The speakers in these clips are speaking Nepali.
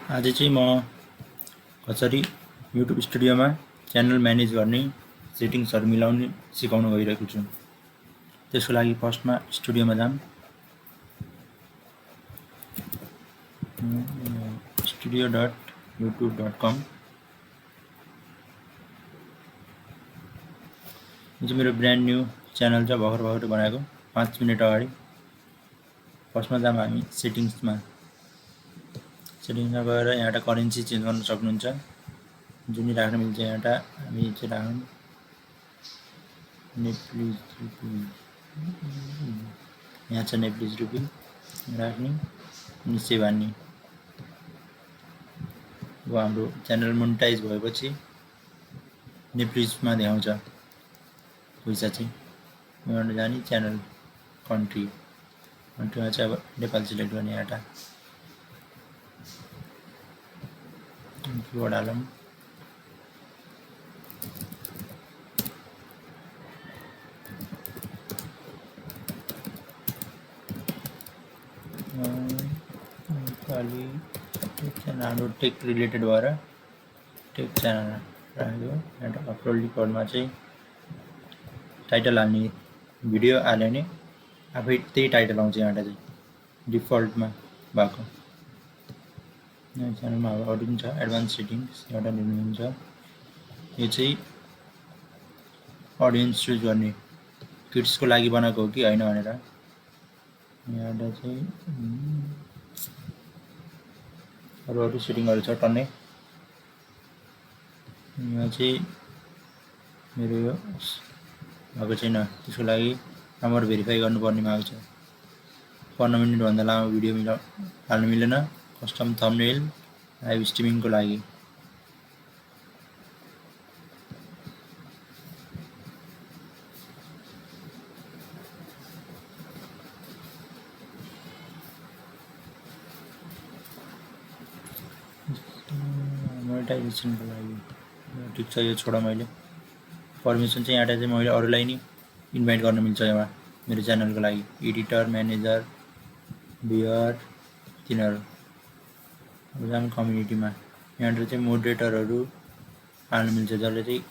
आज चाहिँ म कसरी युट्युब स्टुडियोमा च्यानल म्यानेज गर्ने सेटिङ्सहरू मिलाउने सिकाउन गइरहेको छु। त्यसको लागि फर्स्टमा स्टुडियोमा जाम। studio.youtube.com यो चाहिँ मेरो ब्रान्ड न्यू च्यानल छ, भर्खर बनाएको 5 मिनेट अगाडि। फर्स्टमा जाम हामी सेटिङ्समा गएर यहाँबाट करेन्सी चेन्ज गर्न सक्नुहुन्छ, जुन राख्न मिल्छ। यहाँबाट हामी चाहिँ राखौँ नेपाली रुपी, यहाँ छ नेपाली रुपी राख्ने अनि सेभ हान्ने। अब हाम्रो च्यानल मोनेटाइज भएपछि नेपालीमा देखाउँछ पैसा चाहिँ। यहाँबाट जाने च्यानल कन्ट्रीमा चाहिँ अब नेपाल सिलेक्ट गर्ने। यहाँबाट कीवर्ड हालौँ। नेपाली च्यानल हाम्रो टेक रिलेटेड भएर टेक च्यानल राख्यो। यहाँ अपलोड रिकर्डमा चाहिँ टाइटल हाल्ने, भिडियो हाल्यो भने आफै त्यही टाइटल आउँछ। यहाँबाट चाहिँ डिफल्टमा भएको। यहाँ च्यानलमा अब अरू पनि छ, एडभान्स सेटिङ्स एउटा हेर्नुहुन्छ। यो चाहिँ अडियन्स चुज गर्ने, किड्सको लागि बनाएको हो कि होइन भनेर। यहाँबाट चाहिँ अरू सेटिङहरू छ टन्नै। यहाँ चाहिँ मेरो यो भएको छैन, त्यसको लागि नम्बर भेरिफाई गर्नुपर्ने माग छ। 15 मिनटभन्दा लामो भिडियो हाल्नु मिलेन। कस्टम थम्बनेल लाइभ स्ट्रिमिङको लागि। मोनेटाइजेसनको लागि ठिक छ, यो छोड। मैले पर्मिसन चाहिँ यहाँबाट चाहिँ मैले अरूलाई नि इन्भाइट गर्न मिल्छ। यहाँ मेरो च्यानलको लागि एडिटर, म्यानेजर, भ्युअर तिनीहरू। अब जाम कम्युनिटीमा। यहाँबाट चाहिँ मोडरेटरहरू हाल्नु मिल्छ, जसले चाहिँ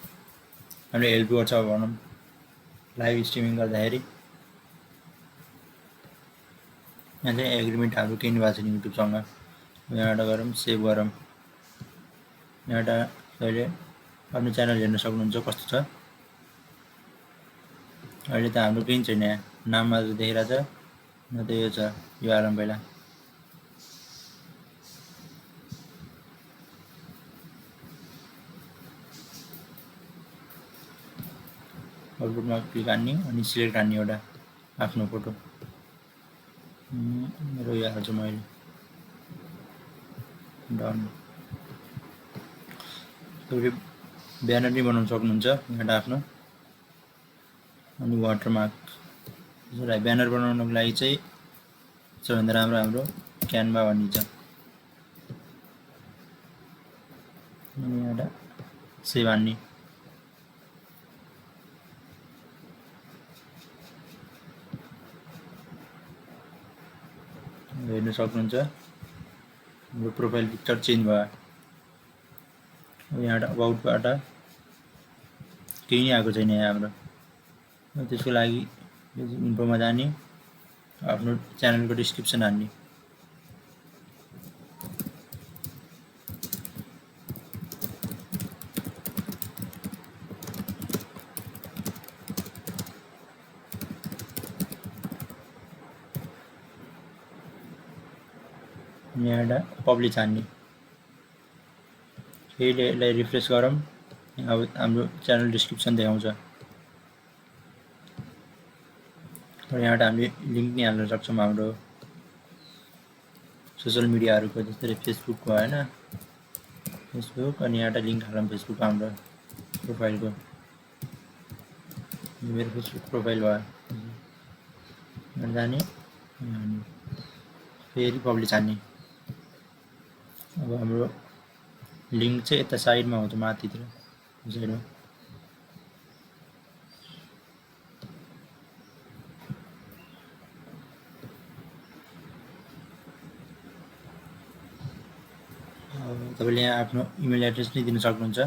हामीलाई हेल्प गर्छ भनौँ लाइभ स्ट्रिमिङ गर्दाखेरि। यहाँ चाहिँ एग्रिमेन्ट हाम्रो केही नि भएको छैन युट्युबसँग। यहाँबाट गरौँ, सेभ गरौँ। यहाँबाट अहिले आफ्नो च्यानल हेर्न सक्नुहुन्छ कस्तो छ। अहिले त हाम्रो केही छैन, यहाँ नाम मात्र देखिरहेको छ। न त यो छ, यो हालौँ पहिला। अपलोडमा क्लिक हान्ने अनि सिलेक्ट हान्ने एउटा आफ्नो फोटो। मेरो यो हाल्छु मैले, डन। तपाईले ब्यानर पनि बनाउन सक्नुहुन्छ यहाँबाट आफ्नो। अनि वाटरमार्क। यसलाई ब्यानर बनाउनको लागि चाहिँ सबैभन्दा राम्रो हाम्रो क्यानभा भन्ने छ। अनि यहाँबाट सेभ हान्ने। हेर्न सक्नुहुन्छ हाम्रो प्रोफाइल पिक्चर चेन्ज भयो। यहाँबाट अबाउटबाट केही नै आएको छैन यहाँ हाम्रो। त्यसको लागि इन्फोमा जाने, आफ्नो च्यानलको डिस्क्रिप्सन हान्ने। यहाँबाट पब्लिक हान्ने। यसलाई रिफ्रेस गरौँ। अब हाम्रो च्यानल डिस्क्रिप्सन देखाउँछ। र यहाँबाट हामीले लिङ्क नि हाल्न सक्छौँ हाम्रो सोसियल मिडियाहरूको, जस्तै फेसबुकको होइन, फेसबुक। अनि यहाँबाट लिङ्क हालौँ फेसबुक हाम्रो प्रोफाइलको। मेरो फेसबुक प्रोफाइल भयो। जाने फेरि पब्लिक हान्ने। अब हाम्रो लिङ्क चाहिँ यता साइडमा हुन्छ, माथितिर साइडमा। तपाईले यहाँ आफ्नो इमेल एड्रेस नै दिन सक्नुहुन्छ।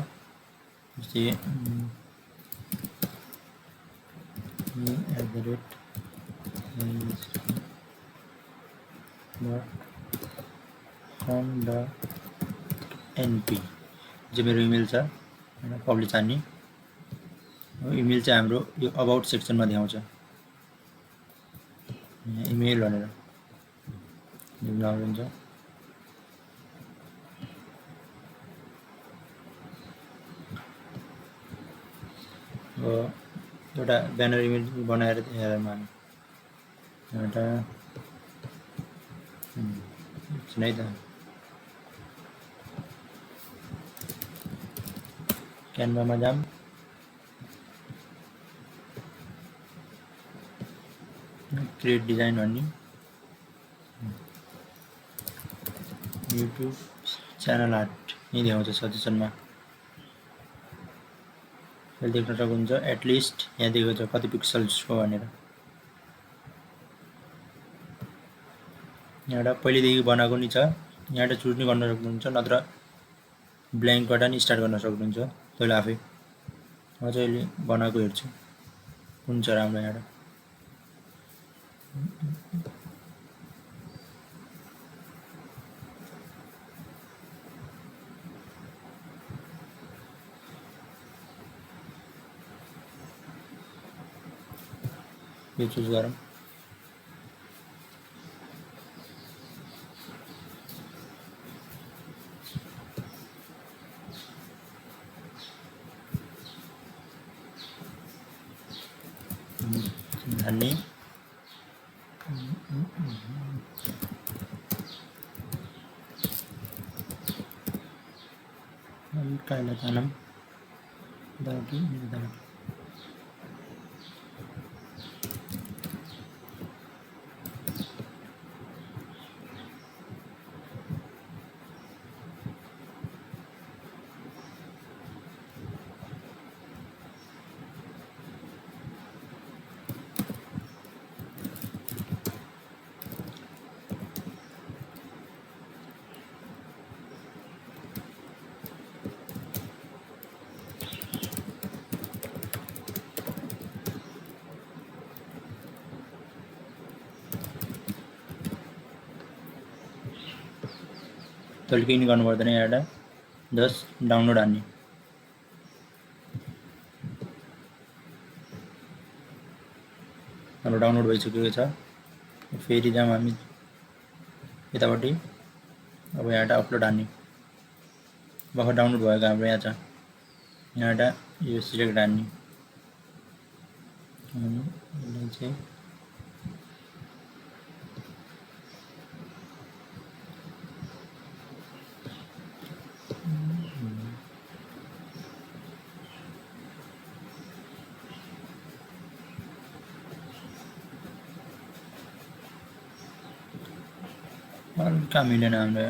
जस्तै .com.np जो मेरो इमेल छ हैन पब्लिक हान्ने इमेल चाहिँ हाम्रो यो अबाउट सेक्सनमा देखाउँछ इमेल भनेर लेख्नुहुन्छ। एउटा ब्यानर इमेज बनाएर हेरेर मान एउटा नै त क्यानभामा जाम क्रिएट डिजाइन भन्ने युट्युब च्यानल आर्ट यही देखाउँछ सजेसनमा देख्न सक्नुहुन्छ एटलिस्ट यहाँ देखाउँछ कति पिक्सल्स हो भनेर। यहाँबाट पहिलेदेखि बनाएको नि छ यहाँबाट चुज नि गर्न सक्नुहुन्छ नत्र ब्ल्याङ्कबाट नि स्टार्ट गर्न सक्नुहुन्छ तपाईले आफै। म चाहिँ अहिले बनाएको हेर्छु कुन छ राम्रो यहाँबाट। यो चुज गरौँ धन्ने कायला तानम दागी दागी तैँले केही गर्नु पर्दैन यहाँबाट जस्ट डाउनलोड हान्ने हाम्रो डाउनलोड भइसकेको छ। फेरि जाम हामी यतापट्टि अब यहाँबाट अपलोड हान्ने भर्खर डाउनलोड भएको हाम्रो यहाँ छ यहाँबाट यो सिलेक्ट हान्ने अनि यसलाई चाहिँ हल्का मिलेन हाम्रो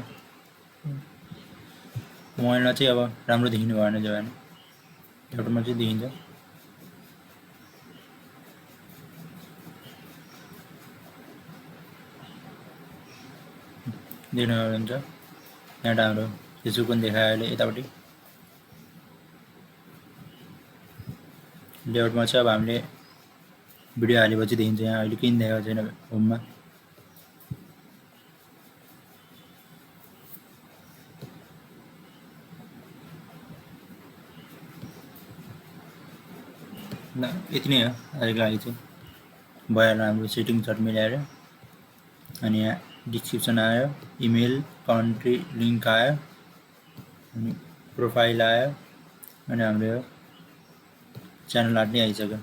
मोबाइलमा चाहिँ अब राम्रो देखिनु भएन जो होइन एउटामा चाहिँ देखिन्छ। देख्न सक्नुहुन्छ यहाँ हाम्रो फेसबुक पनि देखायो अहिले यतापट्टि लेआउटमा चाहिँ अब हामीले भिडियो हालेपछि देखिन्छ। यहाँ अहिले केही देखाएको छैन होममा ल यति नै हो आजको लागि चाहिँ भयो हाम्रो सेटिङहरु मिलाएर। अनि यहाँ डिस्क्रिप्सन आयो इमेल कन्ट्री लिंक आयो अनि प्रोफाइल आयो अनि हाम्रो च्यानल आर्ट नै आइसक्यो।